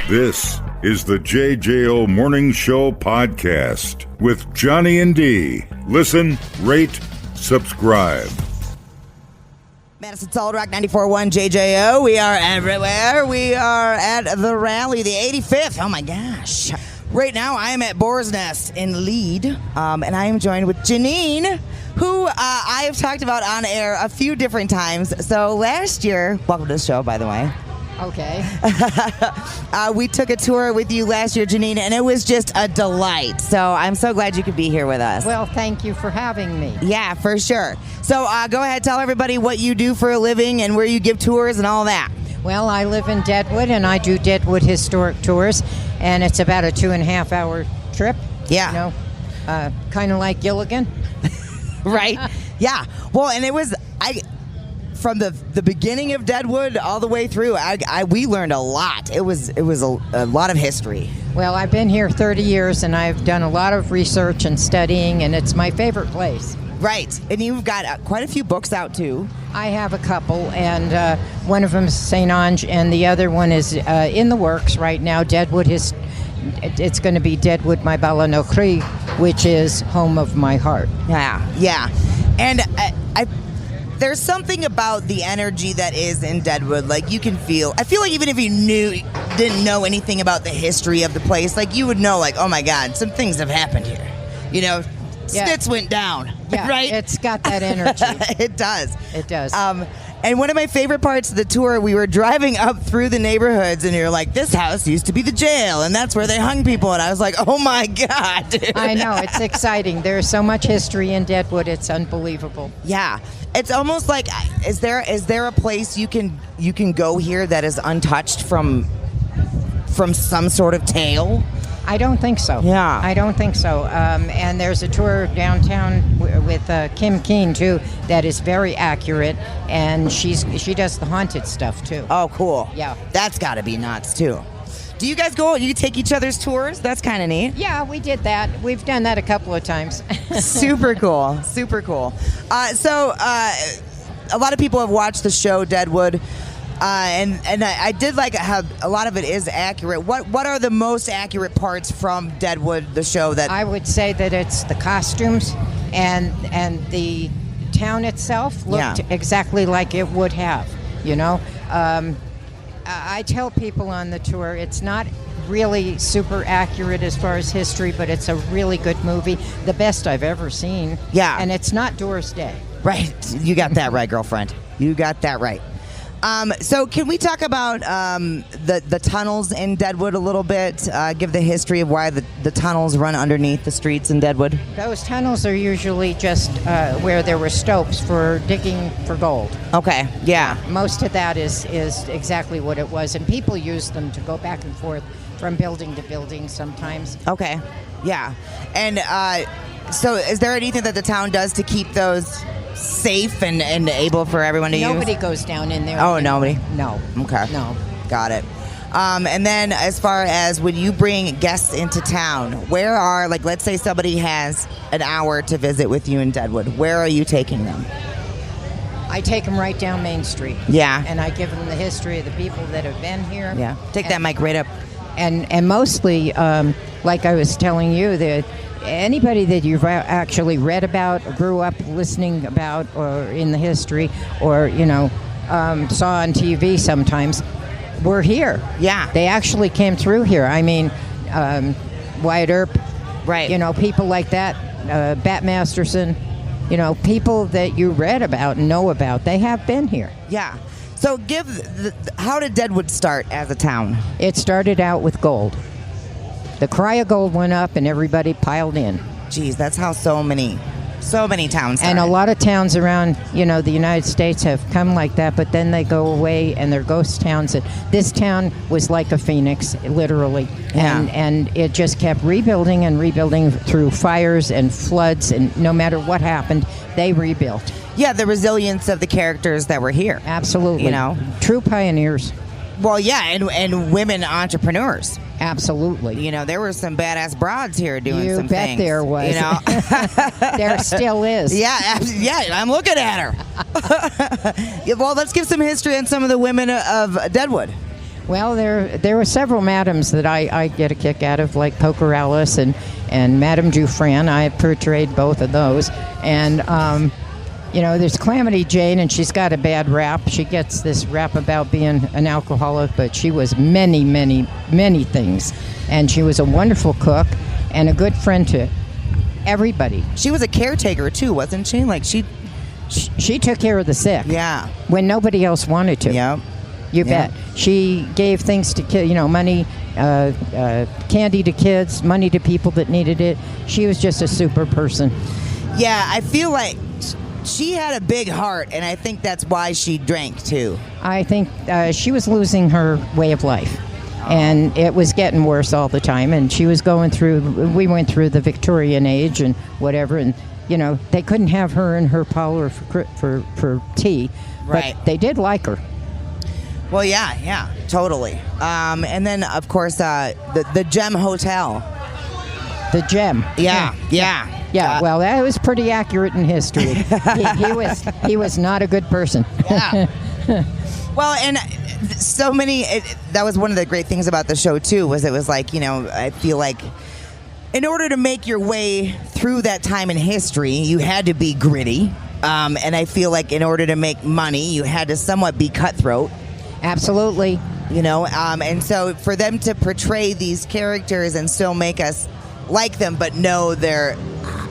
This is the JJO Morning Show podcast with Johnny and D. Listen, rate, subscribe. Madison Solid Rock 94.1 JJO. We are everywhere. We are at the rally, the 85th. Oh my gosh. Right now I am at Boars Nest in Lead, and I am joined with Jeanine, who I have talked about on air a few different times. So last year, welcome to the show, by the way. Okay. We took a tour with you last year, Jeanine, and it was just a delight. So I'm so glad you could be here with us. Well, thank you for having me. Yeah, for sure. So go ahead, tell everybody what you do for a living and where you give tours and all that. Well, I live in Deadwood, and I do Deadwood Historic Tours, and it's about a 2.5 hour trip. Yeah. You know, kind of like Gilligan. Right? Yeah. Well, and it was... From the beginning of Deadwood all the way through, we learned a lot. It was a lot of history. Well, I've been here 30 years, and I've done a lot of research and studying, and it's my favorite place. Right. And you've got quite a few books out, too. I have a couple, and one of them is St. Ange, and the other one is in the works right now. Deadwood it's going to be Deadwood, my Balanokri, which is home of my heart. Yeah. And there's something about the energy that is in Deadwood. Like, you can feel... I feel like even if you didn't know anything about the history of the place, like, you would know, like, oh, my God, some things have happened here. You know, Snits went down, yeah, right? It's got that energy. It does. It does. And one of my favorite parts of the tour, we were driving up through the neighborhoods, and you're like, this house used to be the jail, and that's where they hung people. And I was like, oh, my God. Dude. I know. It's exciting. There's so much history in Deadwood. It's unbelievable. Yeah. It's almost like, is there a place you can go here that is untouched from some sort of tale? I don't think so. Yeah. I don't think so. And there's a tour downtown with Kim Keen, too, that is very accurate, and she does the haunted stuff, too. Oh, cool. Yeah. That's got to be nuts, too. Do you guys go, you take each other's tours? That's kind of neat. Yeah, we did that. We've done that a couple of times. Super cool. Super cool. So a lot of people have watched the show Deadwood. And I did like how a lot of it is accurate. What are the most accurate parts from Deadwood, the show? That I would say that it's the costumes and the town itself looked exactly like it would have. You know, I tell people on the tour it's not really super accurate as far as history, but it's a really good movie, the best I've ever seen. Yeah, and it's not Doris Day. Right, you got that right, girlfriend. You got that right. So can we talk about the tunnels in Deadwood a little bit? Give the history of why the tunnels run underneath the streets in Deadwood? Those tunnels are usually just where there were stopes for digging for gold. Okay, yeah. Most of that is exactly what it was, and people use them to go back and forth from building to building sometimes. Okay, yeah. And so is there anything that the town does to keep those safe and able for everyone to use? Nobody goes down in there. Oh, nobody? No. Okay. No. Got it. And then as far as when you bring guests into town, where are, like, let's say somebody has an hour to visit with you in Deadwood, where are you taking them? I take them right down Main Street. Yeah. And I give them the history of the people that have been here. Yeah. Take that mic right up. And mostly, like I was telling you, that anybody that you've actually read about, grew up listening about, or in the history, or, you know, saw on TV sometimes, were here. Yeah. They actually came through here. I mean, Wyatt Earp, right? You know, people like that, Bat Masterson, you know, people that you read about and know about, they have been here. Yeah. So how did Deadwood start as a town? It started out with gold. The cry of gold went up and everybody piled in. Geez, that's how so many towns started. And a lot of towns around, you know, the United States have come like that, but then they go away and they're ghost towns. And this town was like a phoenix, literally. Yeah. And it just kept rebuilding and rebuilding through fires and floods, and no matter what happened, they rebuilt. Yeah, the resilience of the characters that were here. Absolutely. You know? True pioneers. Well, yeah, and women entrepreneurs. Absolutely. You know, there were some badass broads here doing you some bet things. There was. You know? There still is. Yeah, I'm looking at her. Well, let's give some history on some of the women of Deadwood. Well, there were several madams that I get a kick out of, like Poker Alice and Madame Dufresne. I portrayed both of those. And, there's Calamity Jane, and she's got a bad rap. She gets this rap about being an alcoholic, but she was many, many, many things. And she was a wonderful cook and a good friend to everybody. She was a caretaker, too, wasn't she? Like, She took care of the sick. Yeah. When nobody else wanted to. Yep. You bet. She gave things to kids, money, candy to kids, money to people that needed it. She was just a super person. Yeah, I feel like she had a big heart, and I think that's why she drank, too. I think she was losing her way of life. And it was getting worse all the time. And we went through the Victorian age and whatever. And, they couldn't have her in her parlor for tea. Right. But they did like her. Well, yeah, totally. And then, of course, the Gem Hotel. The Gem. Yeah. Well, that was pretty accurate in history. he was not a good person. Yeah. Well, and so many. That was one of the great things about the show too. Was it was like I feel like in order to make your way through that time in history, you had to be gritty. And I feel like in order to make money, you had to somewhat be cutthroat. Absolutely. And so for them to portray these characters and still make us like them, but know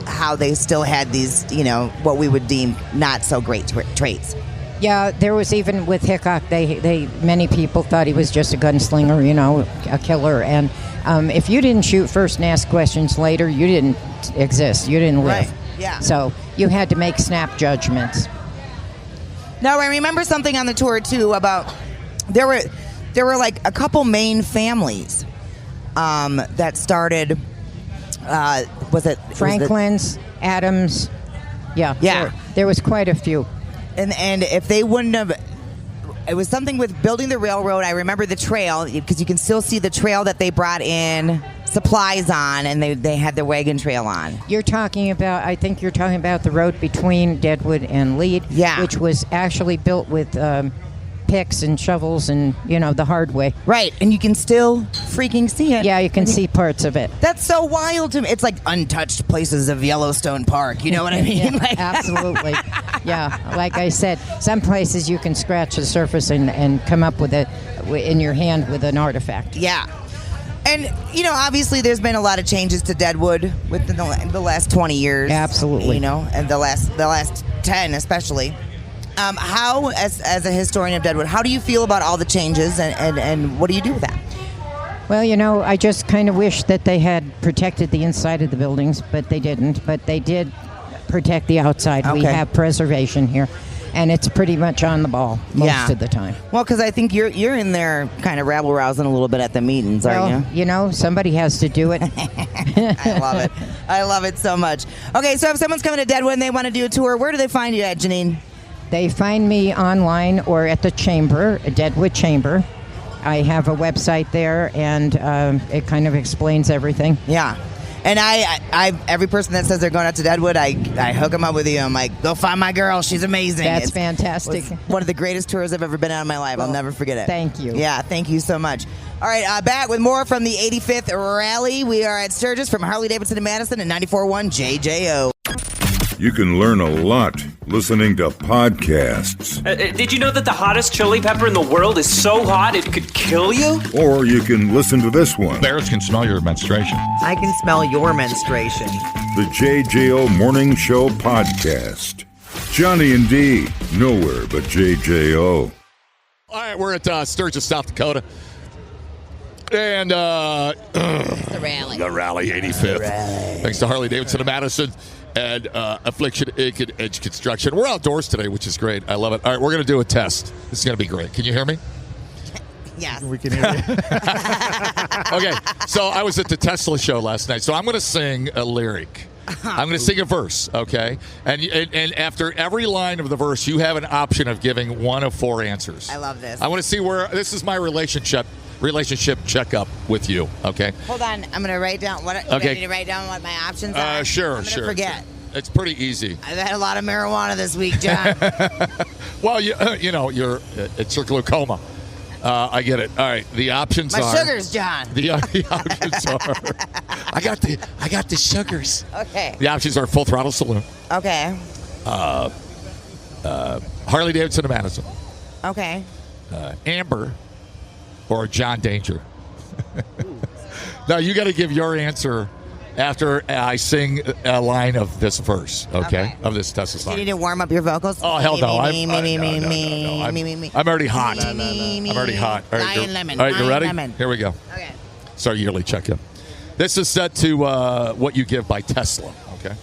how they still had these, what we would deem not so great traits. Yeah, there was even with Hickok, many people thought he was just a gunslinger, a killer. And if you didn't shoot first and ask questions later, you didn't exist. You didn't live. Right. Yeah. So you had to make snap judgments. Now, I remember something on the tour, too, about there were like a couple main families that started, Franklin's, Adams. Yeah. There was quite a few. And if they wouldn't have, it was something with building the railroad. I remember the trail, because you can still see the trail that they brought in supplies on, and they had the wagon trail on. I think you're talking about the road between Deadwood and Lead, which was actually built with picks and shovels and, the hard way. Right, and you can still freaking see it. Yeah, you can see parts of it. That's so wild to me. It's like untouched places of Yellowstone Park, you know what I mean? Yeah, absolutely. Yeah, like I said, some places you can scratch the surface and come up with it in your hand with an artifact. Yeah. And, obviously there's been a lot of changes to Deadwood within the last 20 years. Absolutely. And the last 10 especially. How, as a historian of Deadwood, how do you feel about all the changes and what do you do with that? Well, I just kind of wish that they had protected the inside of the buildings, but they didn't. But they did protect the outside. Okay. We have preservation here. And it's pretty much on the ball most of the time. Well, because I think you're in there kind of rabble-rousing a little bit at the meetings, aren't you? Somebody has to do it. I love it. I love it so much. Okay, so if someone's coming to Deadwood and they want to do a tour, where do they find you at, Jeanine? They find me online or at the Chamber, Deadwood Chamber. I have a website there, and it kind of explains everything. Yeah. And I every person that says they're going out to Deadwood, I hook them up with you. I'm like, go find my girl. She's amazing. That's fantastic. One of the greatest tours I've ever been on in my life. Well, I'll never forget it. Thank you. Yeah, thank you so much. All right, back with more from the 85th Rally. We are at Sturgis from Harley-Davidson to Madison and 94.1 JJO. You can learn a lot listening to podcasts. Did you know that the hottest chili pepper in the world is so hot it could kill you? Or you can listen to this one. Bears can smell your menstruation. I can smell your menstruation. The JJO Morning Show Podcast. Johnny and Dee, nowhere but JJO. All right, we're at Sturgis, South Dakota. And the rally. The rally, 85th. Thanks to Harley-Davidson of Madison and Affliction Ink and Edge Construction. We're outdoors today, which is great. I love it. All right, we're going to do a test. This is going to be great. Can you hear me? Yes. We can hear you. Okay, so I was at the Tesla show last night, so I'm going to sing a lyric. I'm going to sing a verse, okay? And after every line of the verse, you have an option of giving one of four answers. I love this. I want to see where this is my relationship checkup with you, okay? Hold on, I'm going to write down what I need to write down what my options are. Sure. Forget. It's pretty easy. I've had a lot of marijuana this week, John. Well, you're it's your glaucoma. I get it. All right. The options My are sugars, John. The options are. I got the sugars. Okay. The options are Full Throttle Saloon, Okay. Harley Davidson of Madison, Okay. Amber, or John Danger. Now you got to give your answer after I sing a line of this verse, okay? Of this Tesla song. Do you need to warm up your vocals? Oh, hell no. Me. I'm already hot. I'm already hot. All right, Lion lemon. all right, you Lion ready? lemon. Here we go. Okay. It's our yearly check-in. This is set to What You Give by Tesla, okay?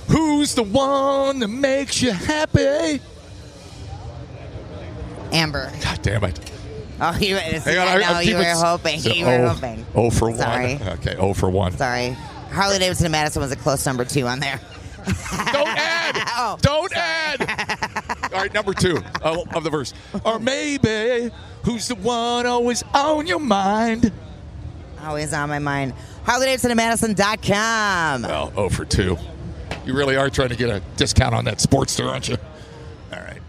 Who's the one that makes you happy? Amber. God damn it. Oh, you were hoping. You were hoping. Oh for Sorry. 1. Okay, 0 for 1. Sorry. Harley Davidson and Madison was a close number 2 on there. Don't add. Oh, Don't add. All right, number 2 of the verse. Or maybe, who's the one always on your mind? Always on my mind. HarleyDavidsonandMadison.com. Well, 0 for 2. You really are trying to get a discount on that Sportster, aren't you? All right.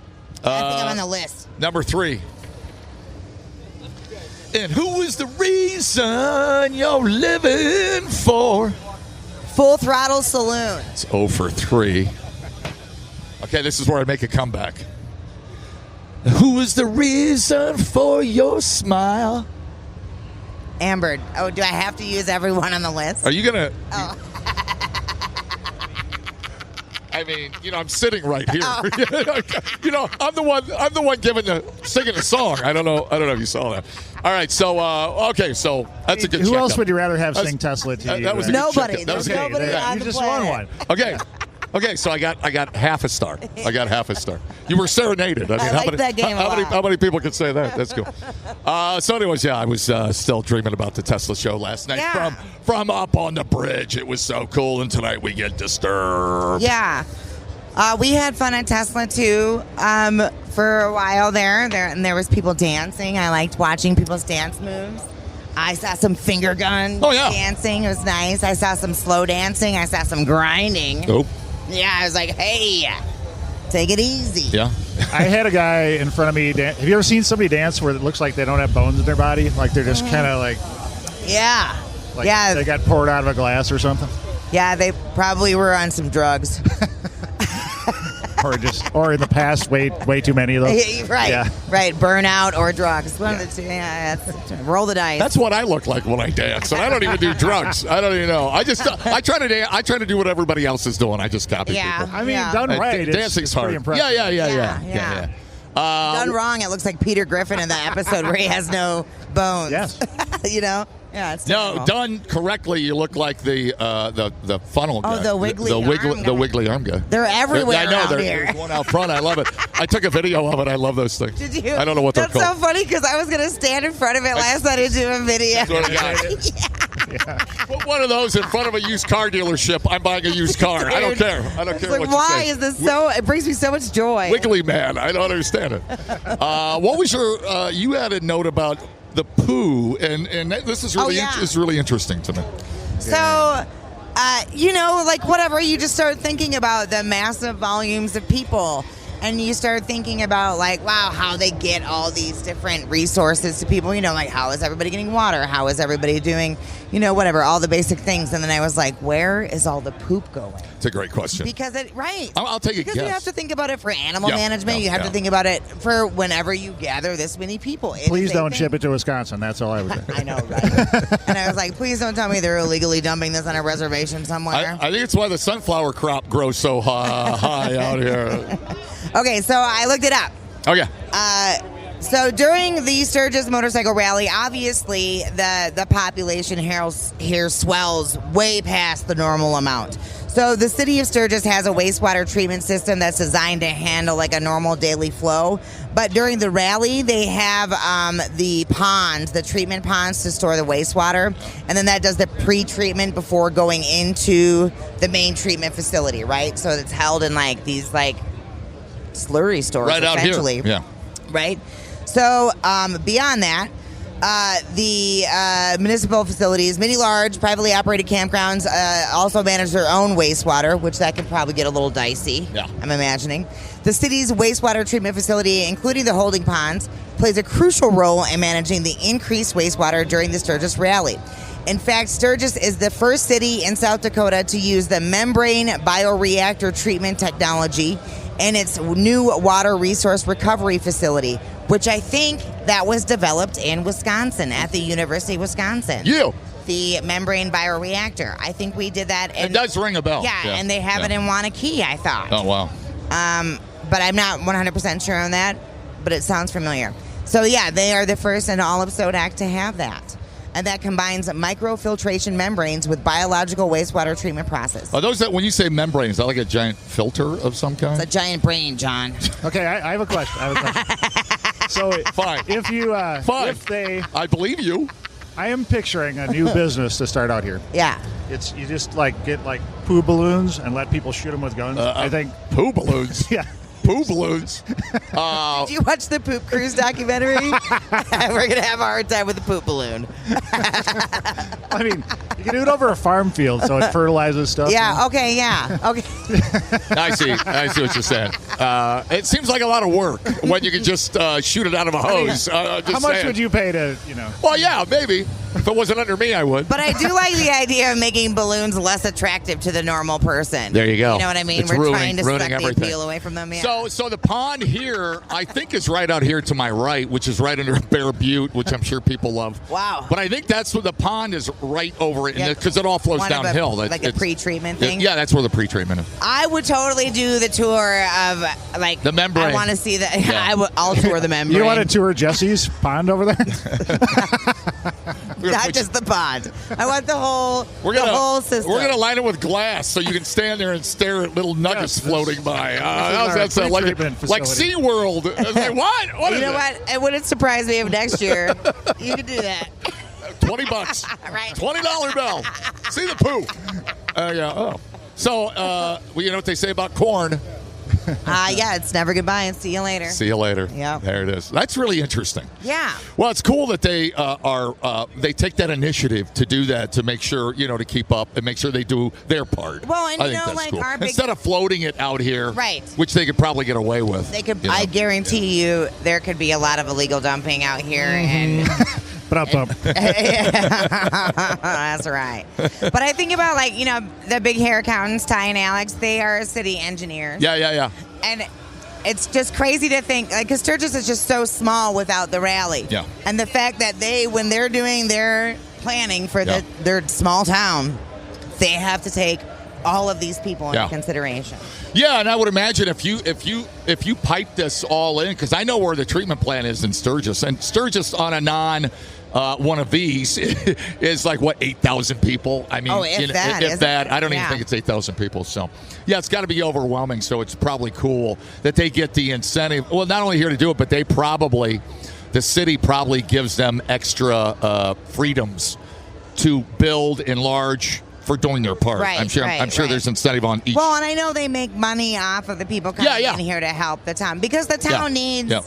I think I'm on the list. Number 3. And who is the reason you're living for? Full Throttle Saloon. It's 0 for 3. Okay, this is where I make a comeback. Who is the reason for your smile? Amber. Oh, do I have to use everyone on the list? Are you gonna? Oh. I mean, I'm sitting right here. I'm the one singing the song. I don't know if you saw that. All right, so okay, so that's a good. Who else checkup. would you rather have sing Tesla to you? That was a good Nobody. checkup. That was There's good. nobody on You the just planet. won one. Okay, so I got half a star. I got half a star. You were serenaded. I mean, like that game a lot. how many people can say that? That's cool. So anyways, I was still dreaming about the Tesla show last night Yeah. from up on the bridge. It was so cool, and tonight we get disturbed. Yeah. We had fun at Tesla too for a while there, and there was people dancing. I liked watching people's dance moves. I saw some finger gun dancing. It was nice. I saw some slow dancing. I saw some grinding. Oh. Yeah, I was like, hey, take it easy. Yeah. I had a guy in front of me. Have you ever seen somebody dance where it looks like they don't have bones in their body? Like they're just kind of like they got poured out of a glass or something? Yeah, they probably were on some drugs. or in the past, way too many of those. Right. Yeah. Right. Burnout or drugs. One of the two. Yeah, roll the dice. That's what I look like when I dance, and I don't even do drugs. I don't even know. I try to do what everybody else is doing. I just copy people. I mean, done right. Dancing's hard. Pretty impressive. Yeah. Done wrong, it looks like Peter Griffin in the episode where he has no bones. Yes. Yeah, it's no, terrible. done correctly. You look like the funnel guy. Oh, the wiggly the wiggly arm guy. They're everywhere I know. around here. There's one out front. I love it. I took a video of it. I love those things. Did you? I don't know what they're That's called. so funny because I was going to stand in front of it last night and do a video. Swear to God. Put one of those in front of a used car dealership. I'm buying a used car. I don't care. I don't care Like, what you why say. is this so? It brings me so much joy. Wiggly man. I don't understand it. What was your? You had a note about the poo, and this is really is really interesting to me. So, like whatever, you just start thinking about the massive volumes of people. And you start thinking about, like, wow, how they get all these different resources to people. Like, how is everybody getting water? How is everybody doing, whatever, all the basic things. And then I was like, where is all the poop going? It's a great question. Because I'll take a guess. Because you have to think about it for animal management. You have to think about it for whenever you gather this many people. Please don't ship it to Wisconsin. That's all I would say. I know, right? And I was like, please don't tell me they're illegally dumping this on a reservation somewhere. I think it's why the sunflower crop grows so high out here. Okay, so I looked it up. Okay. So during the Sturgis Motorcycle Rally, obviously the population here swells way past the normal amount. So the city of Sturgis has a wastewater treatment system that's designed to handle like a normal daily flow. But during the rally, they have the ponds, the treatment ponds to store the wastewater. And then that does the pre-treatment before going into the main treatment facility, right? So it's held in like these like slurry stores, right out essentially. here. Yeah. Right? So beyond that, The municipal facilities, many large privately operated campgrounds also manage their own wastewater, which that could probably get a little dicey, I'm imagining. The city's wastewater treatment facility, including the holding ponds, plays a crucial role in managing the increased wastewater during the Sturgis Rally. In fact, Sturgis is the first city in South Dakota to use the membrane bioreactor treatment technology in its new water resource recovery facility, which I think that was developed in Wisconsin at the University of Wisconsin. The membrane bioreactor. I think we did that. It does ring a bell. Yeah, and they have it in Wanakee, I thought. Oh, wow. But I'm not 100% sure on that, but it sounds familiar. So, yeah, they are the first in all of Sodak to have that. And that combines microfiltration membranes with biological wastewater treatment process. Are those that, when you say membrane, is that like a giant filter of some kind? It's a giant brain, John. Okay, I have a question. So, fine. If you, if they, I believe you. I am picturing a new business to start out here. Yeah. It's you just get poo balloons and let people shoot them with guns. I think poo balloons. Yeah. Poo balloons. Did you watch the Poop Cruise documentary? We're going to have a hard time with the poop balloon. I mean, you can do it over a farm field so it fertilizes stuff. Yeah, okay, yeah. Okay. I see what you're saying. It seems like a lot of work when you can just shoot it out of a hose. How much would you pay to, Well, yeah, maybe. If it wasn't under me, I would. But I do like the idea of making balloons less attractive to the normal person. There you go. You know what I mean? It's We're trying to suck everything. the appeal away from them. Yeah. So the pond here, I think, is right out here to my right, which is right under Bear Butte, which I'm sure people love. Wow. But I think that's where the pond is right over it, because it all flows downhill. Like a pre-treatment thing? Yeah, that's where the pre-treatment is. I would totally do the tour of, the membrane. I want to see that. Yeah. I'll tour the membrane. You want to tour Jesse's pond over there? Not just the pond. I want the whole system. We're going to line it with glass so you can stand there and stare at little nuggets floating by. That's like SeaWorld. Like, what? You know what? It wouldn't surprise me if next year you could do that. $20. Right. $20 bill. See the poo. So, you know what they say about corn? Yeah, it's never goodbye and see you later. See you later. Yeah. There it is. That's really interesting. Yeah. Well, it's cool that they they take that initiative to do that, to make sure, to keep up and make sure they do their part. Well, and I think that's cool. our big, instead of floating it out here, right, which they could probably get away with. They could. I guarantee you, there could be a lot of illegal dumping out here, and That's right. But I think about the big hair accountants, Ty and Alex. They are city engineers. Yeah. And it's just crazy to think, because Sturgis is just so small without the rally. Yeah. And the fact that when they're doing their planning for their small town, they have to take all of these people into consideration. Yeah, and I would imagine if you pipe this all in, because I know where the treatment plant is in Sturgis, and Sturgis on a one of these is like 8,000 people. I mean, if that. I don't even think it's 8,000 people. So, yeah, it's got to be overwhelming. So it's probably cool that they get the incentive. Well, not only here to do it, but the city probably gives them extra freedoms to build, enlarge, for doing their part. Right, I'm sure there's incentive on each. Well, and I know they make money off of the people coming in here to help the town, because the town needs. Yeah.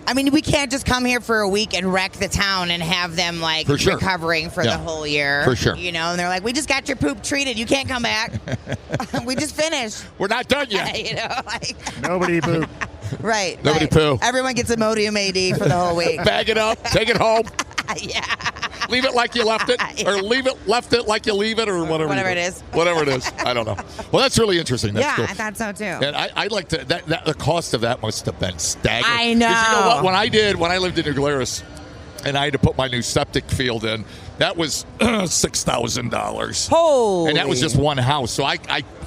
I mean, we can't just come here for a week and wreck the town and have them recovering for the whole year. For sure. And they're like, we just got your poop treated. You can't come back. We just finished. We're not done yet. Nobody poop. Right. Nobody poo. Everyone gets Imodium AD for the whole week. Bag it up. Take it home. Yeah. Leave it like you left it, or left it like you leave it, or whatever it is. Whatever it is. I don't know. Well, that's really interesting. That's cool. I thought so too. And I'd like to. The cost of that must have been staggering. I know. 'Cause you know what? When I lived in New Glarus, and I had to put my new septic field in, that was $6,000. Holy. And that was just one house. So I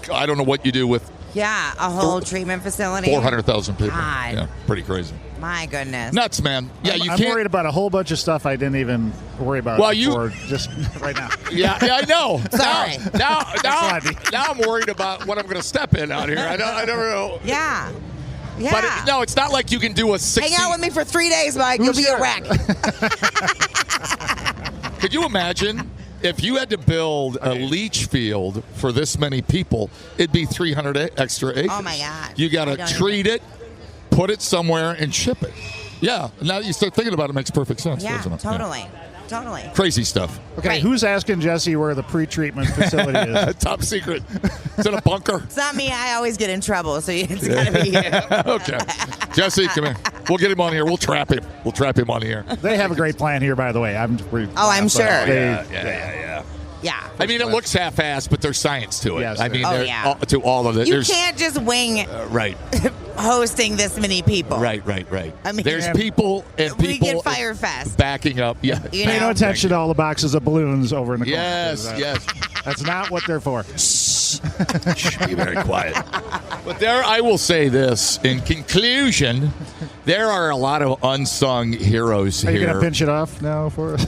don't know what you do with. Yeah, a whole treatment facility. 400,000 people. God. Yeah, pretty crazy. My goodness. Nuts, man. Yeah, I'm worried about a whole bunch of stuff I didn't even worry about before, just right now. Yeah, I know. Sorry. Now I'm worried about what I'm going to step in out here. I never know. Yeah. Yeah. But it's not like you can do a 60. Hang out with me for 3 days, Mike. You'll be a wreck. Could you imagine if you had to build a leach field for this many people? It'd be 300 extra acres. Oh, my God. You got to treat it, put it somewhere, and ship it. Yeah. Now you start thinking about it, makes perfect sense. Yeah, doesn't it? totally. Totally. Crazy stuff. Okay, Right. who's asking Jesse where the pre-treatment facility is? Top secret. It's in a bunker. It's not me. I always get in trouble, so it's got to be you. Okay. Jesse, come here. We'll get him on here. We'll trap him. We'll trap him on the air. They have a great plan here, by the way. I'm sure. Yeah. I mean, it looks half-assed, but there's science to it. Yes, I mean, yeah. to all of it. You can't just wing right. hosting this many people. Right. I mean, there's people and we people get Fire Fest. backing up. Yeah. You Pay know? no attention to all the boxes of balloons over in the corner. Yes. That's not what they're for. Be very quiet. But I will say this. In conclusion, there are a lot of unsung heroes Are you here. going to pinch it off now for us?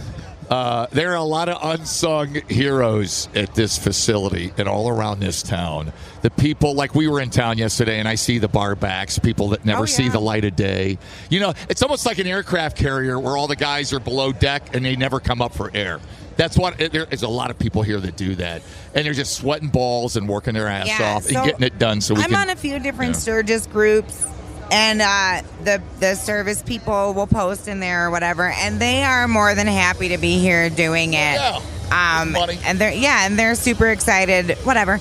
There are a lot of unsung heroes at this facility and all around this town. The people, like we were in town yesterday, and I see the bar backs, people that never see the light of day. You know, it's almost like an aircraft carrier where all the guys are below deck and they never come up for air. That's what there's a lot of people here that do that, and they're just sweating balls and working their ass off and getting it done. So I'm on a few different Sturgis groups. And the service people will post in there or whatever, and they are more than happy to be here doing it. Yeah. And they're super excited, whatever.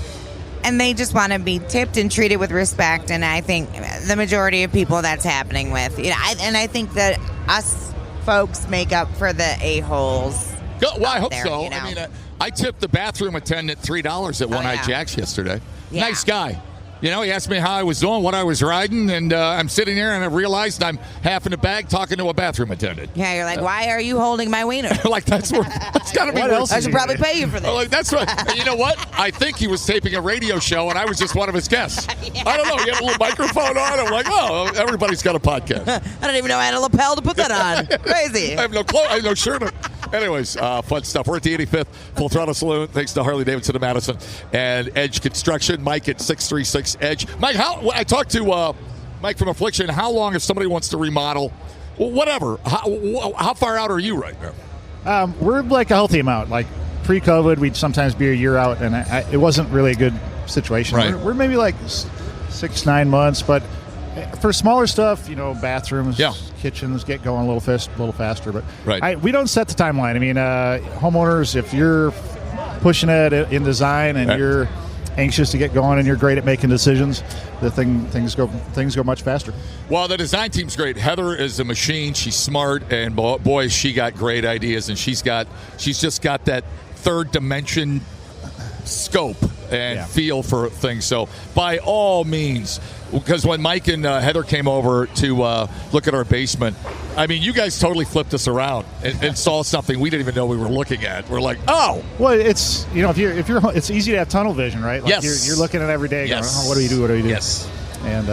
And they just want to be tipped and treated with respect. And I think the majority of people that's happening with, I think that us folks make up for the a-holes. Well, I hope there, so. You know? I mean, I tipped the bathroom attendant $3 at One Eye Jack's yesterday. Yeah. Nice guy. You know, he asked me how I was doing, what I was riding, and I'm sitting there and I realized I'm half in the bag talking to a bathroom attendant. Yeah, you're like, why are you holding my wiener? Like, that's got to be What else I should probably pay you for this. Like, that's what. You know what? I think he was taping a radio show, and I was just one of his guests. I don't know. He had a little microphone on. I'm like, oh, everybody's got a podcast. I didn't even know I had a lapel to put that on. Crazy. I have no clothes. I have no shirt on. Anyways, fun stuff. We're at the 85th Full Throttle Saloon. Thanks to Harley Davidson of Madison and Edge Construction. Mike at 636 Edge. Mike, I talked to Mike from Affliction. How long if somebody wants to remodel? Whatever. How far out are you right now? We're like a healthy amount. Like pre-COVID, we'd sometimes be a year out, and it wasn't really a good situation. Right. We're maybe like 6-9 months, but for smaller stuff, bathrooms, kitchens, get going a little faster. But right. We don't set the timeline. I mean, homeowners, if you're pushing it in design and you're anxious to get going and you're great at making decisions, things go much faster. Well, the design team's great. Heather is a machine. She's smart, and boy, she got great ideas, and she's just got that third dimension scope and feel for things. So by all means, because when Mike and Heather came over to look at our basement, I mean, you guys totally flipped us around and saw something we didn't even know we were looking at. We're like, oh, well, it's if you're it's easy to have tunnel vision, right? Like yes, you're looking at every day, going, what do we do? Yes, and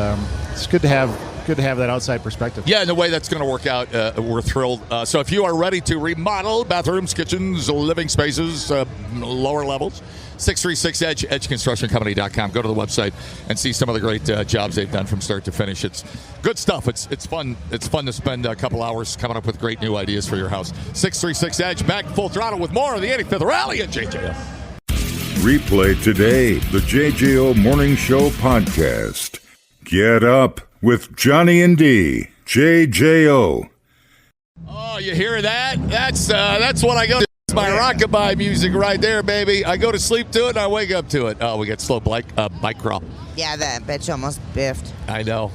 it's good to have that outside perspective. Yeah, in a way that's going to work out. We're thrilled. So if you are ready to remodel bathrooms, kitchens, living spaces, lower levels, 636 Edge, edgeconstructioncompany.com. Go to the website and see some of the great jobs they've done from start to finish. It's good stuff. It's fun. It's fun to spend a couple hours coming up with great new ideas for your house. 636 Edge, back Full Throttle with more of the 85th Rally at JJO. Replay today the JJO Morning Show podcast. Get up with Johnny and D. JJO. Oh, you hear that? That's what I go to. It's my rockabye music right there, baby. I go to sleep to it and I wake up to it. Oh, we got slow bike crawl. Yeah, that bitch almost biffed. I know.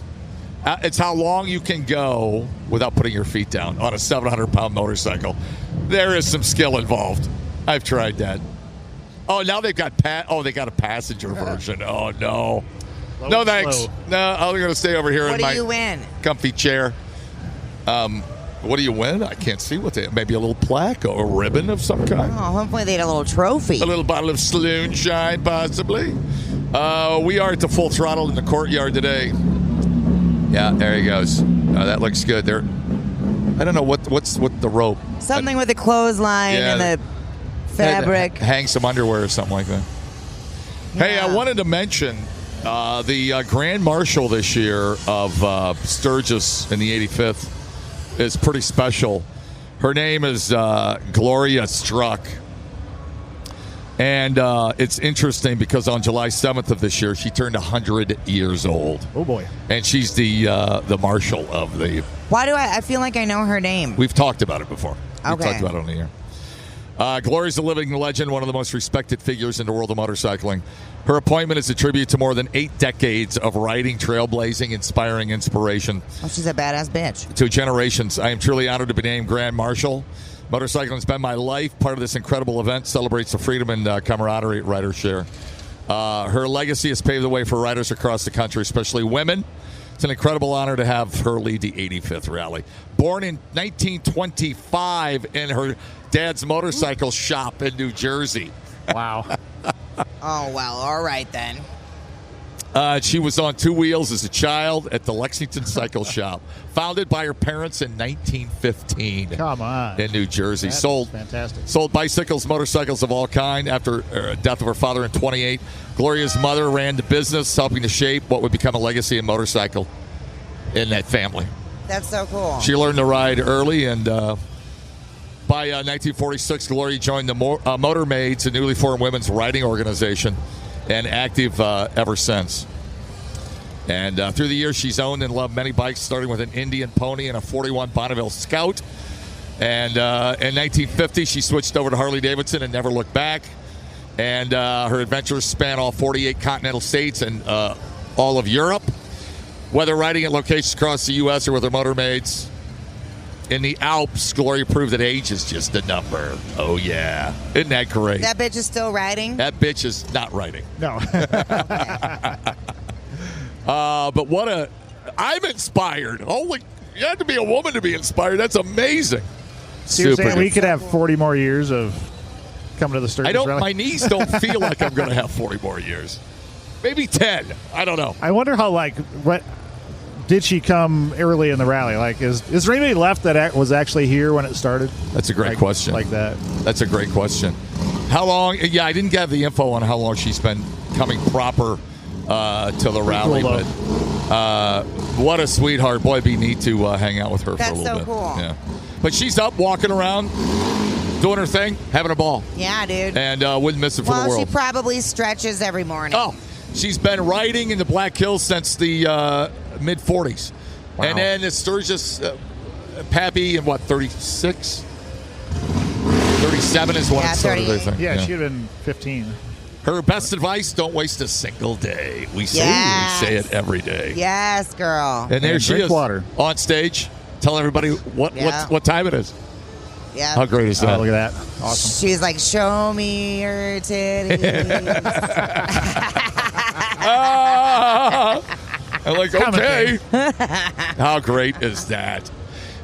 It's how long you can go without putting your feet down on a 700-pound motorcycle. There is some skill involved. I've tried that. Oh, now they've got they got a passenger version. Oh no. No thanks. Slow. No, I'm going to stay over here in my you win? Comfy chair. What do you win? I can't see what they. Maybe a little plaque or a ribbon of some kind. Oh, hopefully they had a little trophy. A little bottle of Saloon Shine, possibly. We are at the Full Throttle in the courtyard today. Yeah, there he goes. That looks good. There. I don't know what's the rope. Something with a clothesline and the fabric. Hang some underwear or something like that. Yeah. Hey, I wanted to mention the Grand Marshal this year of Sturgis in the 85th is pretty special. Her name is Gloria Struck. And it's interesting because on July 7th of this year, she turned 100 years old. Oh, boy. And she's the marshal of the... Why do I feel like I know her name? We've talked about it before. We've Okay. talked about it on the air. Glory's a living legend, one of the most respected figures in the world of motorcycling. Her appointment is a tribute to more than 8 decades of riding, trailblazing, inspiring inspiration. Oh, she's a badass bitch. To generations. I am truly honored to be named Grand Marshal. Motorcycling has been my life. Part of this incredible event celebrates the freedom and camaraderie riders share. Her legacy has paved the way for riders across the country, especially women. It's an incredible honor to have her lead the 85th rally. Born in 1925 in her dad's motorcycle shop in New Jersey. Wow. Oh, well, all right then. She was on 2 wheels as a child at the Lexington Cycle Shop, founded by her parents in 1915. Come on. In New Jersey. That's Sold fantastic. Sold bicycles, motorcycles of all kind. After death of her father in 28, Gloria's mother ran the business, helping to shape what would become a legacy in motorcycle in that family. That's so cool. She learned to ride early, and by 1946, Gloria joined the Motor Maids, a newly formed women's riding organization, and active ever since. And through the years, she's owned and loved many bikes, starting with an Indian Pony and a 41 Bonneville Scout. And in 1950, she switched over to Harley-Davidson and never looked back. And her adventures span all 48 continental states and all of Europe. Whether riding at locations across the U.S. or with her Motor Maids in the Alps, Gloria proved that age is just a number. Oh, yeah. Isn't that great? That bitch is still riding? That bitch is not riding. No. But I'm inspired. Holy, you have to be a woman to be inspired. That's amazing. So you're saying we could have 40 more years of coming to the Sturgis rally? My knees don't feel like I'm going to have 40 more years. Maybe 10. I don't know. I wonder how, what did she come early in the rally? Is there anybody left that was actually here when it started? That's a great question. Like that. That's a great question. How long? Yeah, I didn't get the info on how long she's been coming proper to the rally. Cool, but what a sweetheart. Boy, it'd be neat to hang out with her That's for a little so bit. cool. Yeah. But she's up, walking around, doing her thing, having a ball. Yeah, dude. And wouldn't miss it for the Well, world. she probably stretches every morning. Oh, she's been riding in the Black Hills since the mid-40s. Wow. And then the Sturgis Pappy in, 36? 37 is when it started, I think. Yeah, she'd have been 15. Her best advice, don't waste a single day. We say it every day. Yes, girl. And there she drink is water. On stage, telling everybody what time it is. Yeah. How great is that? Oh, look at that. Awesome. She's like, show me your titties. I'm like, okay. How great is that?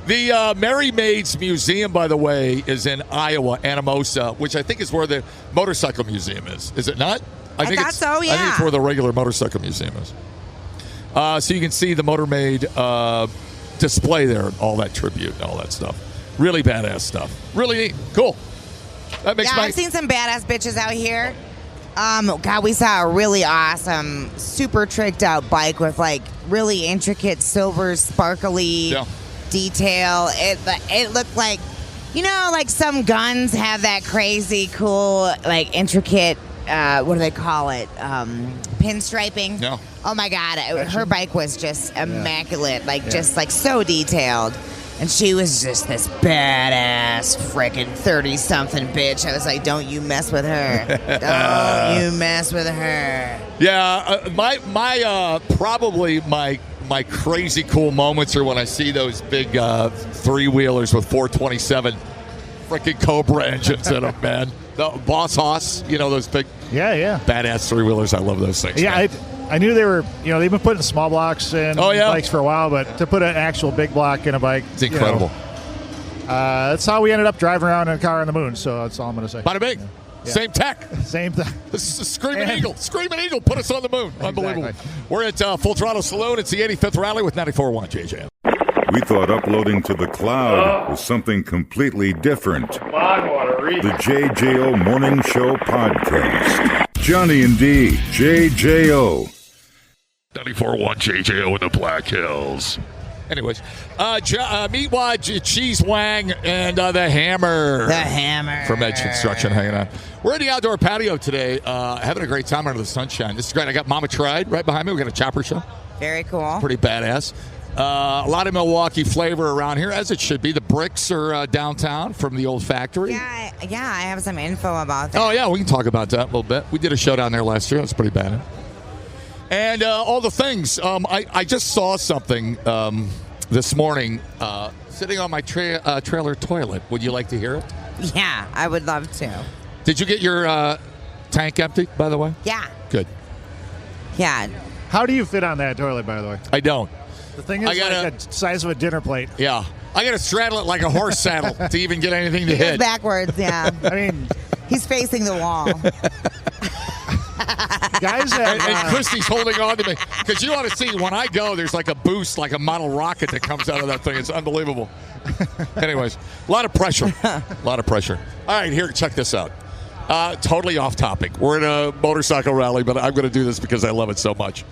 The Merry Maids Museum, by the way, is in Iowa, Anamosa, which I think is where the Motorcycle Museum is. Is it not? I thought so, yeah. I think it's where the regular Motorcycle Museum is. So you can see the Motor Maid display there, all that tribute and all that stuff. Really badass stuff. Really neat. Cool. That makes I've seen some badass bitches out here. God, we saw a really awesome, super tricked out bike with really intricate silver, sparkly detail. It looked like, some guns have that crazy, cool, intricate. What do they call it? Pinstriping. No. Oh my God, her bike was just immaculate, just so detailed. And she was just this badass freaking 30-something bitch. I was like, don't you mess with her. Don't you mess with her. Yeah, probably my crazy cool moments are when I see those big 3-wheelers with 427 freaking Cobra engines in them, man. The Boss Hoss, those big badass 3-wheelers. I love those things. Yeah, I knew they were, they've been putting small blocks in bikes for a while, but to put an actual big block in a bike, it's incredible. That's how we ended up driving around in a car on the moon, so that's all I'm going to say. Bada bing. Yeah. Same tech. Same thing. This is Screaming Eagle. Screaming Eagle put us on the moon. Unbelievable. Exactly. We're at Full Throttle Saloon. It's the 85th Rally with 94.1 JJO. We thought uploading to the cloud was something completely different. The JJO Morning Show Podcast. Johnny and D, JJO. 94.1 JJO in the Black Hills. Anyways, Meatwad, Cheese Wang, and the Hammer. The Hammer. From Edge Construction hanging out. We're in the outdoor patio today, having a great time under the sunshine. This is great. I got Mama Tried right behind me. We got a chopper show. Very cool. Pretty badass. A lot of Milwaukee flavor around here, as it should be. The bricks are downtown from the old factory. Yeah, I have some info about that. Oh, yeah, we can talk about that a little bit. We did a show down there last year. That was pretty bad. And all the things. I just saw something this morning sitting on my trailer toilet. Would you like to hear it? Yeah, I would love to. Did you get your tank empty, by the way? Yeah. Good. Yeah. How do you fit on that toilet, by the way? I don't. The thing is like the size of a dinner plate. Yeah. I got to straddle it like a horse saddle to even get anything to He goes hit. backwards, yeah. I mean, he's facing the wall. Guys and Christy's holding on to me. Because you ought to see, when I go, there's like a boost, like a model rocket that comes out of that thing. It's unbelievable. Anyways, a lot of pressure. A lot of pressure. All right, here, check this out. Totally off topic. We're in a motorcycle rally, but I'm going to do this because I love it so much.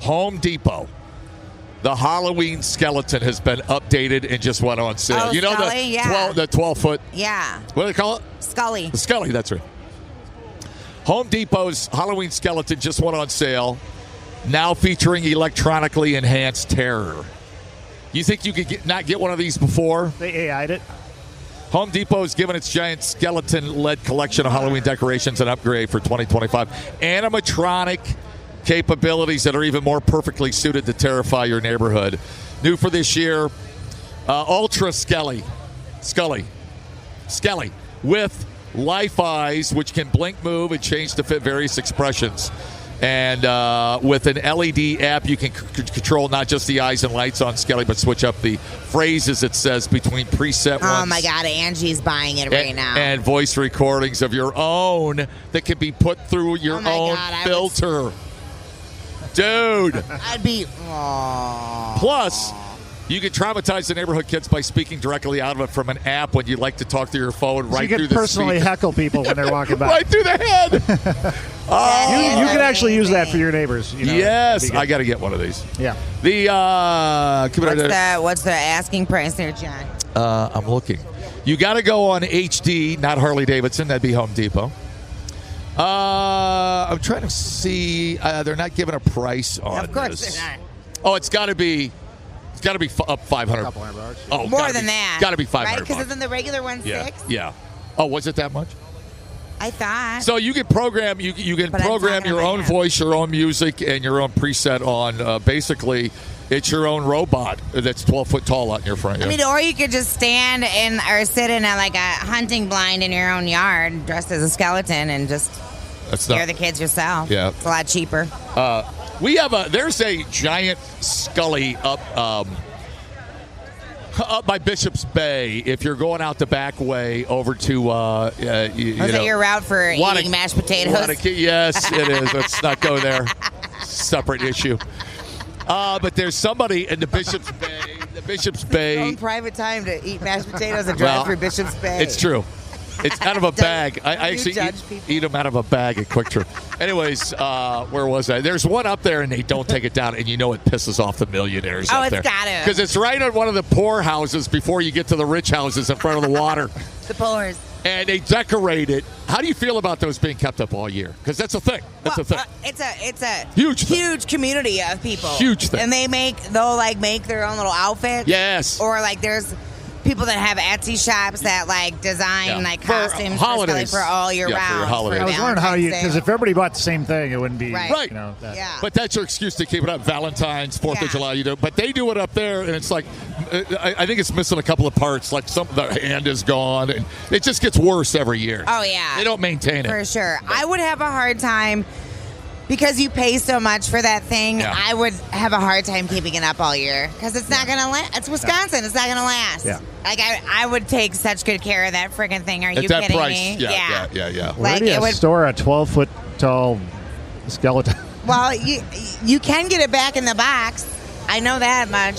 Home Depot. The Halloween skeleton has been updated and just went on sale. Oh, you know Scully? the 12-foot? Yeah. What do they call it? Scully. The Scully, that's right. Home Depot's Halloween skeleton just went on sale, now featuring electronically enhanced terror. You think you could not get one of these before? They AI'd it. Home Depot has given its giant skeleton-led collection of Halloween decorations an upgrade for 2025. Animatronic capabilities that are even more perfectly suited to terrify your neighborhood. New for this year, Ultra Skelly with life eyes, which can blink, move, and change to fit various expressions. And with an LED app, you can control not just the eyes and lights on Skelly, but switch up the phrases it says between preset ones. Oh, my God. Angie's buying it right now. And voice recordings of your own that can be put through your own filter. Dude. I'd be... Aww. Plus, you can traumatize the neighborhood kids by speaking directly out of it from an app when you like to talk to your phone right through the You can personally speaker. heckle people when they're walking by. Right through the head. You can actually use that for your neighbors. You know, yes, I got to get one of these. Yeah. What's the asking price there, John? I'm looking. You got to go on HD, not Harley Davidson. That'd be Home Depot. I'm trying to see. They're not giving a price on Of course this. they're not. Oh, it's got to be up 500. Couple $100. Oh, More than that. Got to be 500. Right? Because isn't the regular one yeah. 6? Yeah. Oh, was it that much? I thought. So you can program you can But I'm program talking your about own that. voice, your own music, and your own preset on. Basically, it's your own robot that's 12 foot tall out in your front yard. I mean, or you could just stand or sit in a hunting blind in your own yard, dressed as a skeleton, and just scare the kids yourself. Yeah. It's a lot cheaper. There's a giant Scully up by Bishop's Bay. If you're going out the back way over to, Was that your route for eating mashed potatoes? Yes, it is. Let's not go there. Separate issue. But there's somebody in the Bishop's Bay. The Bishop's Bay. Own private time to eat mashed potatoes and drive through Bishop's Bay. It's true. It's out of a bag. I actually eat them out of a bag at Quick Trip. Anyways, where was I? There's one up there, and they don't take it down, and you know it pisses off the millionaires up there. Oh, it's got to. Because it's right on one of the poor houses before you get to the rich houses in front of the water. The poors. And they decorate it. How do you feel about those being kept up all year? Because that's a thing. That's a thing. It's a huge community of people. Huge thing. And they'll make their own little outfits. Yes. Or there's people that have Etsy shops that design costumes holidays for all year round. For your holidays. I was wondering how because if everybody bought the same thing, it wouldn't be right. But that's your excuse to keep it up. Valentine's, 4th of July, you do. But they do it up there, and it's like I think it's missing a couple of parts. Like the hand is gone, and it just gets worse every year. Oh yeah, they don't maintain it for sure. I would have a hard time. Because you pay so much for that thing, I would have a hard time keeping it up all year. Because it's not going to last. It's Wisconsin. It's not going to last. Yeah. I would take such good care of that freaking thing. Are you At that kidding price. me? Yeah. Where do you store a 12-foot tall skeleton? Well, you can get it back in the box. I know that much.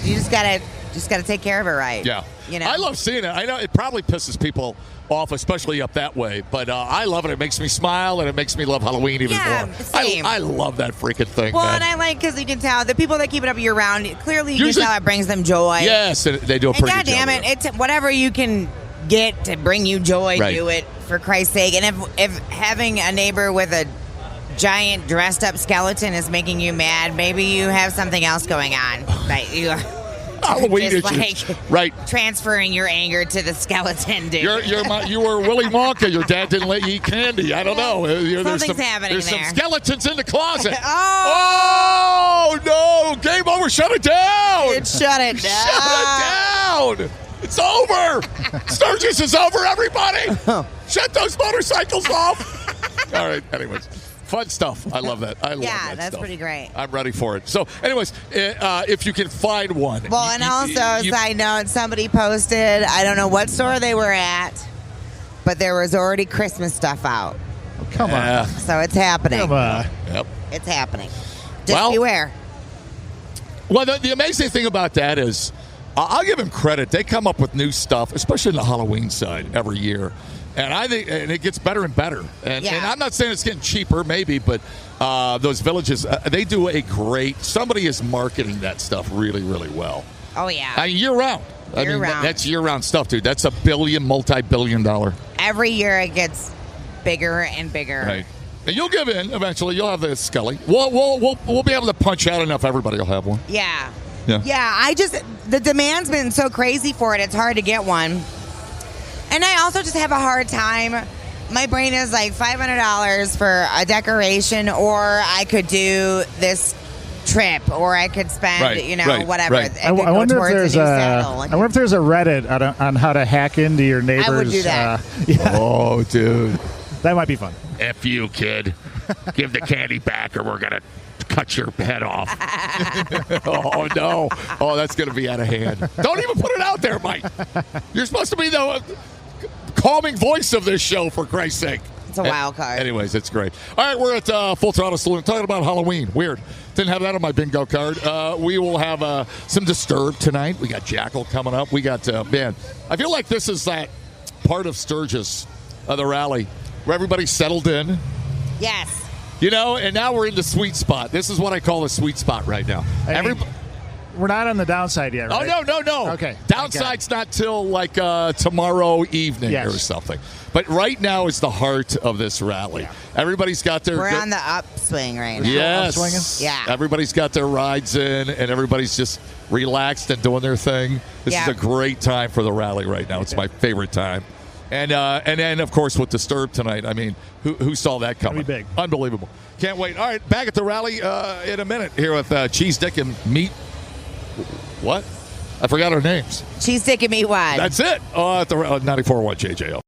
You just got to Just got to take care of it right. Yeah. You know? I love seeing it. I know it probably pisses people off, especially up that way, but I love it. It makes me smile, and it makes me love Halloween even more. Same. I love that freaking thing, Well, man. and I like because you can tell the people that keep it up year round, clearly you can tell it brings them joy. Yes, they do a And pretty God good job. damn it, it's whatever you can get to bring you joy, Right. do it for Christ's sake. And if having a neighbor with a giant dressed up skeleton is making you mad, maybe you have something else going on. Like you Halloween just issues. like Right. transferring your anger to the skeleton, dude. You were Willy Wonka. Your dad didn't let you eat candy. I don't know. Something's happening There's there. some skeletons in the closet. Oh! Oh, no. Game over. Shut it down. Shut it down. Shut it down. It's over. Sturgis is over, everybody. Shut those motorcycles off. All right. Anyways. Fun stuff. I love that. I love that that's stuff. pretty great. I'm ready for it. So, anyways, if you can find one. Well, and also, side note, somebody posted, I don't know what store they were at, but there was already Christmas stuff out. Oh, come on. So it's happening. Come on. Yep. It's happening. Just beware. Well, the amazing thing about that is, I'll give them credit. They come up with new stuff, especially in the Halloween side, every year. And I think, and it gets better and better. And I'm not saying it's getting cheaper, maybe, but those villages, they do a great. Somebody is marketing that stuff really, really well. Oh yeah. I mean, year round. Year-round. That's year round stuff, dude. That's a multi-billion-dollar. Every year it gets bigger and bigger. Right. And you'll give in eventually. You'll have the Scully. We'll be able to punch out enough. Everybody will have one. Yeah. Yeah. The demand's been so crazy for it. It's hard to get one. And I also just have a hard time. My brain is like $500 for a decoration, or I could do this trip, or I could spend, whatever. I wonder if there's a Reddit on how to hack into your neighbors. I would do that. Oh, dude. That might be fun. F you, kid. Give the candy back, or we're going to cut your head off. Oh, no. Oh, that's going to be out of hand. Don't even put it out there, Mike. You're supposed to be the calming voice of this show, for Christ's sake. It's a wild card. Anyways, it's great. All right, we're at Full Throttle Saloon talking about Halloween. Weird. Didn't have that on my bingo card. We will have some Disturbed tonight. We got Jackal coming up. We got, man, I feel like this is that part of Sturgis, the rally, where everybody's settled in. Yes. You know, and now we're in the sweet spot. This is what I call the sweet spot right now. We're not on the downside yet, right? Oh, no. Okay. Downside's not till like tomorrow evening or something. But right now is the heart of this rally. Yeah. Everybody's got their... We're on the upswing right now. Yes. Yeah. Everybody's got their rides in, and everybody's just relaxed and doing their thing. This is a great time for the rally right now. It's my favorite time. And then, of course, with Disturbed tonight, I mean, who saw that coming? It'll be big. Unbelievable. Can't wait. All right, back at the rally in a minute here with Cheese Dick and Meat. What? I forgot our names. Cheese Dick and Meat Wide. That's it. At the 94.1 JJO.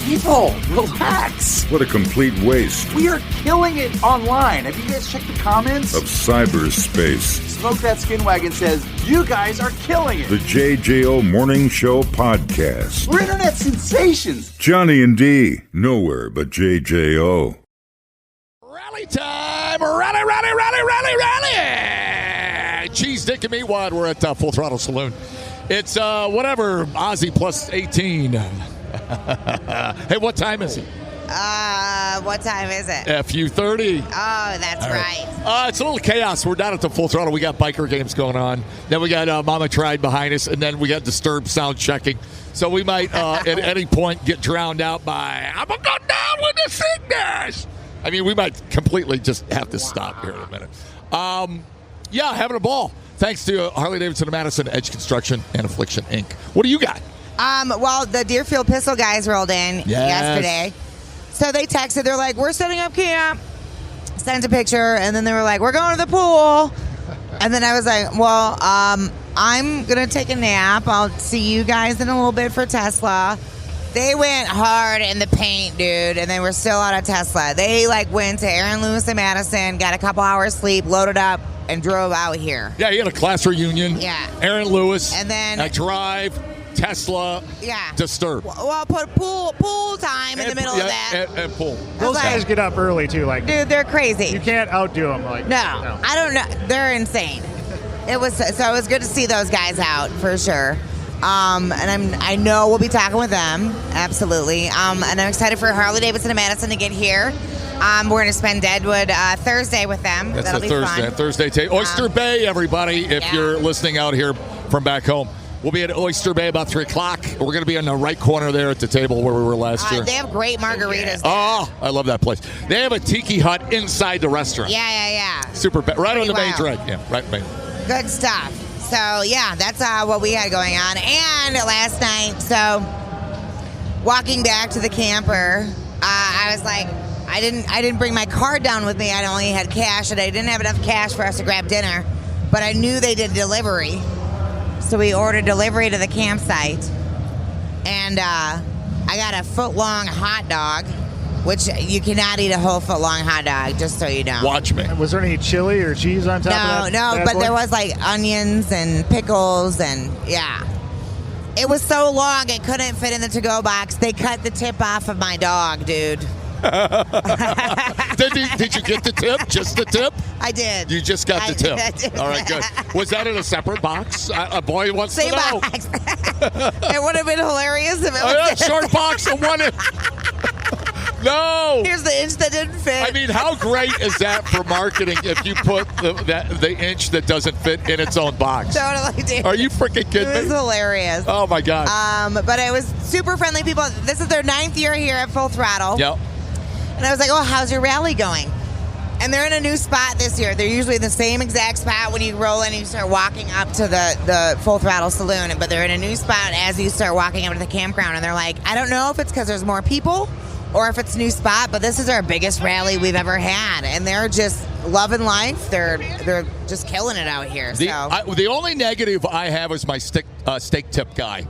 People, relax. What a complete waste We are killing it online. Have you guys checked the comments? of cyberspace. Smoke That Skin Wagon says, you guys are killing it. The JJO Morning Show Podcast. We're internet sensations. Johnny and D, nowhere but JJO. Rally time. Rally. Cheese Dick and Meat Wad. We're at Full Throttle Saloon. It's whatever, Aussie plus 18. Hey, what time is it? What time is it? FU30. Oh, that's right. It's a little chaos. We're down at the Full Throttle. We got biker games going on. Then we got Mama Tried behind us, and then we got Disturbed sound checking. So we might at any point get drowned out by I'm gonna go down with the sickness. I mean, we might completely just have to stop here in a minute. Having a ball. Thanks to Harley Davidson of Madison, Edge Construction, and Affliction Inc. What do you got? Well, the Deerfield Pistol guys rolled in yesterday. So they texted. They're like, we're setting up camp. Sent a picture, and then they were like, we're going to the pool. And then I was like, well, I'm going to take a nap. I'll see you guys in a little bit for Tesla. They went hard in the paint, dude, and they were still out of Tesla. They, went to Aaron Lewis and Madison, got a couple hours sleep, loaded up, and drove out here. Yeah, he had a class reunion. Yeah. Aaron Lewis. And then... a drive, Tesla. Yeah. Disturbed. Well, put pool time in the middle of that. And pool. Those guys get up early, too. Dude, they're crazy. You can't outdo them. No, I don't know. They're insane. It was good to see those guys out for sure. And I know we'll be talking with them, absolutely. And I'm excited for Harley Davidson and Madison to get here. We're going to spend Deadwood Thursday with them. That'll be fun. Thursday. Oyster Bay, everybody, if you're listening out here from back home. We'll be at Oyster Bay about 3 o'clock. We're going to be in the right corner there at the table where we were last year. They have great margaritas. Oh, I love that place. They have a tiki hut inside the restaurant. Yeah. Super. Right on the main drag. Yeah, right main. Good stuff. So, yeah, that's what we had going on. And last night, so walking back to the camper, I was like, I didn't bring my card down with me. I only had cash, and I didn't have enough cash for us to grab dinner. But I knew they did delivery. So we ordered delivery to the campsite. And I got a foot-long hot dog, which you cannot eat a whole foot-long hot dog, just so you know. Watch me. Was there any chili or cheese on top of that? No, but there was like onions and pickles and yeah. It was so long it couldn't fit in the to-go box. They cut the tip off of my dog, dude. Did you get the tip? Just the tip? I did. You just got the tip. I did. All right, good. Was that in a separate box? A boy wants Same to know. box. It would have been hilarious if it was short box of one. No. Here's the inch that didn't fit. I mean, how great is that for marketing if you put the inch that doesn't fit in its own box? Totally, dude. Are you freaking kidding me? It was hilarious. Oh, my God. But it was super friendly people. This is their 9th year here at Full Throttle. Yep. And I was like, oh, how's your rally going? And they're in a new spot this year. They're usually in the same exact spot when you roll in and you start walking up to the Full Throttle Saloon. But they're in a new spot as you start walking up to the campground. And they're like, I don't know if it's because there's more people or if it's a new spot, but this is our biggest rally we've ever had. And they're just loving life. They're just killing it out here. The only negative I have is my steak tip guy.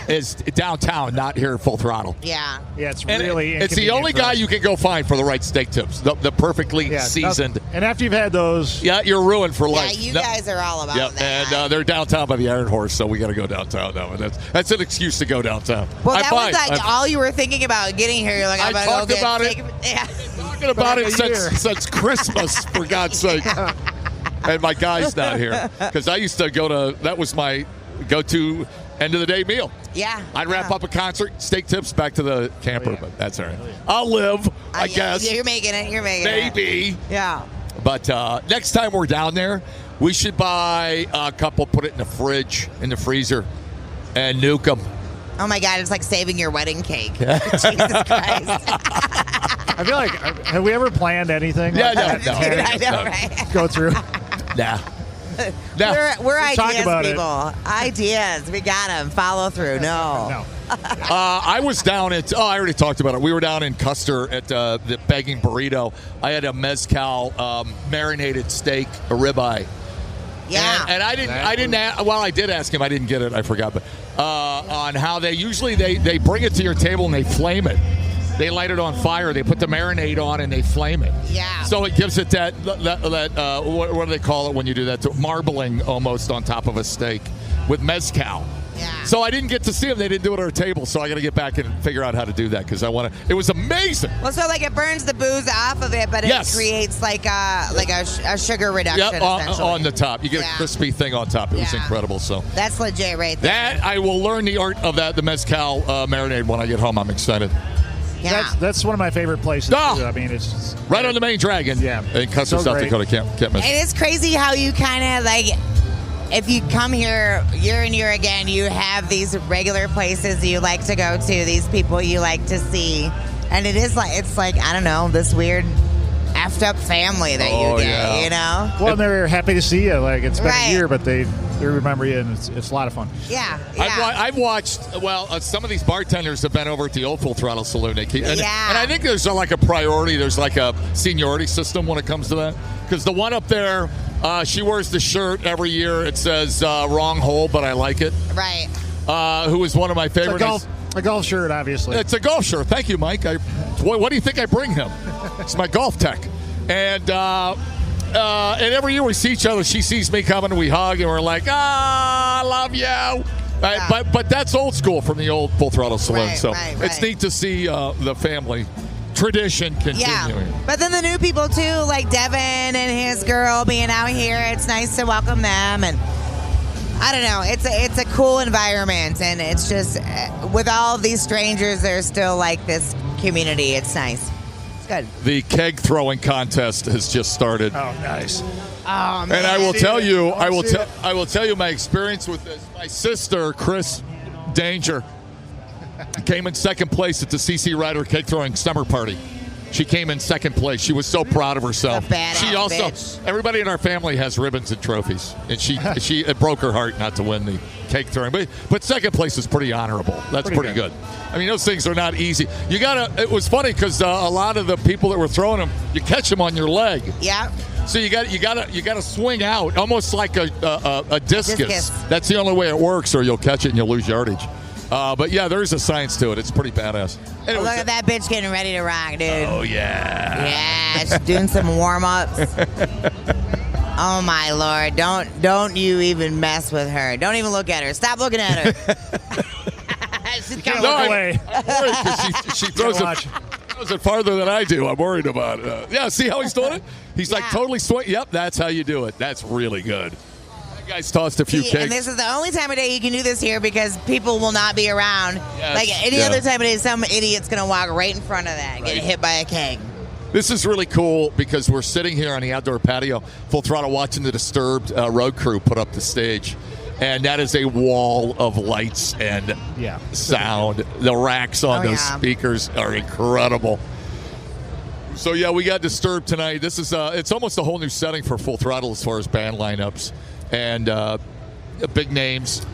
Is downtown, not here at Full Throttle. Yeah. Yeah, it's really it's the only guy you can go find for the right steak tips, the perfectly seasoned. And after you've had those, you're ruined for life. Yeah, you guys are all about that. And they're downtown by the Iron Horse, so we got to go downtown now. And that's an excuse to go downtown. Well, that was like all you were thinking about getting here. You're like, I'm talked about it. Yeah. Talking about it since Christmas, for God's sake. And my guy's not here because I used to go to. That was my go-to end of the day meal. Yeah. I'd wrap up a concert, steak tips, back to the camper, but that's all right. I'll live, I guess. You're making it. Maybe. Yeah. But next time we're down there, we should buy a couple, put it in the fridge, in the freezer, and nuke them. Oh, my God. It's like saving your wedding cake. Jesus Christ. I feel like, have we ever planned anything? Yeah, like no. I know, right? Go through. Nah. We're ideas about people. Ideas. We got them. Follow through. No. I was down at, I already talked about it. We were down in Custer at the Begging Burrito. I had a mezcal marinated steak, a ribeye. Yeah. And I didn't I did ask him. I didn't get it. I forgot. But on how they usually, they bring it to your table and they flame it. They light it on fire. They put the marinade on and they flame it. Yeah. So it gives it that what do they call it when you do that? Marbling almost on top of a steak with mezcal. Yeah. So I didn't get to see them. They didn't do it at our table. So I got to get back and figure out how to do that because I want to. It was amazing. Well, so like it burns the booze off of it, but it creates like a sugar reduction. Yep, on the top. You get a crispy thing on top. It was incredible. So that's legit right there. That I will learn the art of the mezcal marinade when I get home. I'm excited. Yeah. That's one of my favorite places. Too. I mean, it's just, right on the main dragon. Yeah. In Custer, South Dakota. Can't miss. And it's crazy how you kind of like, if you come here year and year again, you have these regular places you like to go to, these people you like to see, and it's like I don't know, this weird effed up family that you get, you know. Well, they're happy to see you. Like it's been Right. a year, but they remember you, and it's a lot of fun. Yeah. I've watched. Well, some of these bartenders have been over at the old Full Throttle Saloon. And I think there's like a priority. There's like a seniority system when it comes to that. Because the one up there, she wears the shirt every year. It says "wrong hole," but I like it. Right. Who is one of my favorite. A golf shirt, obviously. It's a golf shirt. Thank you, Mike. What do you think I bring him? It's my golf tech. And every year we see each other. She sees me coming, and we hug, and we're like, I love you. But that's old school from the old Full Throttle Saloon. It's neat to see the family tradition continuing. Yeah, but then the new people too, like Devin and his girl being out here. It's nice to welcome them, and I don't know. It's a cool environment, and it's just with all of these strangers, there's still like this community. It's nice. It's good. The keg throwing contest has just started. Oh, nice. Oh man! And I will tell you, I will tell you my experience with this. My sister, Chris Danger, came in second place at the CC Ryder keg throwing summer party. She came in second place. She was so proud of herself. She also, everybody in our family has ribbons and trophies, and she it broke her heart not to win the keg throwing. But second place is pretty honorable. That's pretty good. I mean, those things are not easy. You gotta. It was funny because a lot of the people that were throwing them, you catch them on your leg. Yeah. So you gotta swing out almost like a discus. That's the only way it works, or you'll catch it and you'll lose yardage. But yeah, there's a science to it. It's pretty badass. Look at that bitch getting ready to rock, dude. Oh yeah. Yeah, she's doing some warm ups. Oh my Lord! Don't you even mess with her. Don't even look at her. Stop looking at her. She's Can't look away. I'm worried 'cause she throws it farther than I do. I'm worried about it. Yeah, see how he's doing it? He's like totally sweet. Yep, that's how you do it. That's really good. That guy's tossed a few kegs. And this is the only time of day you can do this here because people will not be around. Yes, like any other time of day, some idiot's going to walk right in front of that and get hit by a keg. This is really cool because we're sitting here on the outdoor patio, Full Throttle, watching the Disturbed road crew put up the stage. And that is a wall of lights and sound. The racks on those speakers are incredible. So, yeah, we got Disturbed tonight. This is it's almost a whole new setting for Full Throttle as far as band lineups and big names.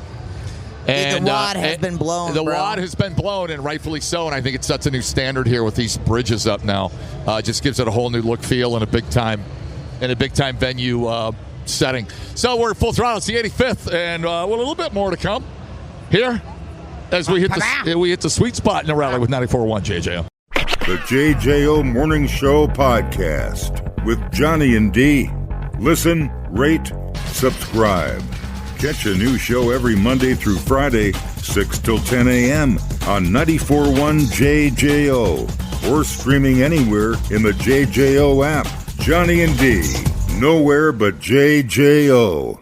And the wad has been blown. The wad has been blown, and rightfully so. And I think it sets a new standard here with these bridges up now. Just gives it a whole new look, feel, and a big time venue setting. So we're Full Throttle. It's the 85th, and with a little bit more to come here as we hit the sweet spot in the rally with 94.1 JJO. The JJO Morning Show Podcast with Johnny and D. Listen, rate, subscribe. Catch a new show every Monday through Friday, 6 till 10 a.m. on 94.1 JJO or streaming anywhere in the JJO app. Johnny and D. Nowhere but JJO.